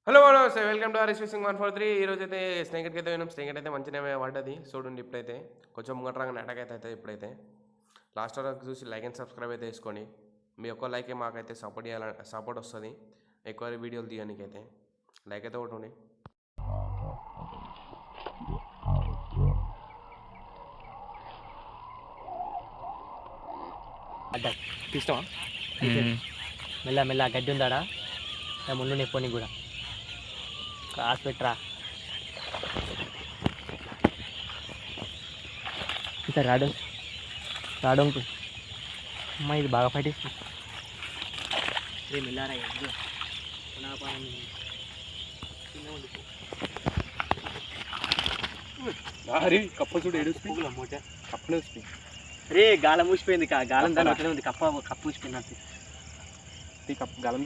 Hello hello sir welcome to RS fishing 143. ఈరోజు అయితే స్నేహితుడికి అయితే పోయినాం. స్నేహితుడు అయితే మంచిగా పడ్డది చూడండి. ఇప్పుడైతే కొంచెం ముంగట్రాగా అటాక్ అయితే ఇప్పుడైతే లాస్ట్ వరకు చూసి లైక్ అండ్ సబ్స్క్రైబ్ అయితే వేసుకోండి. మీ ఒక్క లైకే మాకైతే సపోర్ట్ వస్తుంది ఎక్కువ వీడియోలు తీయడానికైతే. లైక్ అయితే ఒకటి అడ్డా తీస్తావా? మెల్ల మెల్ల గడ్డి ఉందాడా ముందు నెప్పోని కూడా కాసు పెట్టరా. ఇంకా రావడంకు అమ్మ ఇది బాగా పట్టిస్తుంది. రే మెల్లారా కప్ప చూడు ఏడుస్తుంది మూట కప్పనే వస్తుంది. రే గాలం మూసిపోయింది. గాలం దాని ఉంది. కప్ప ఊసిపోయింది. కప్పు గాలం